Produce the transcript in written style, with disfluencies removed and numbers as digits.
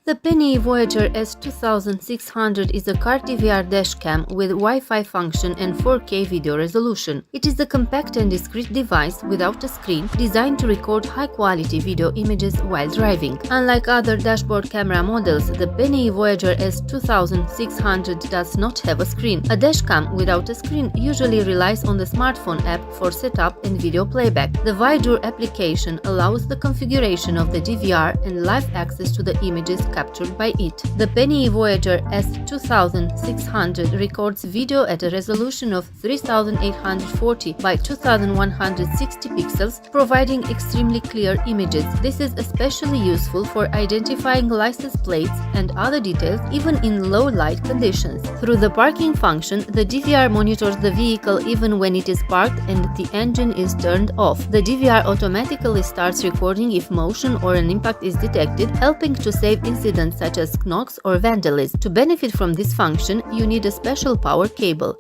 The PNI Voyager S2600 is a car DVR dashcam with Wi-Fi function and 4K video resolution. It is a compact and discreet device without a screen designed to record high-quality video images while driving. Unlike other dashboard camera models, the PNI Voyager S2600 does not have a screen. A dashcam without a screen usually relies on the smartphone app for setup and video playback. The Viidure application allows the configuration of the DVR and live access to the images captured by it. The PNI Voyager S2600 records video at a resolution of 3840 by 2160 pixels, providing extremely clear images. This is especially useful for identifying license plates and other details even in low light conditions. Through the parking function, the DVR monitors the vehicle even when it is parked and the engine is turned off. The DVR automatically starts recording if motion or an impact is detected, helping to save incidents such as knocks or vandalism. To benefit from this function, you need a special power cable.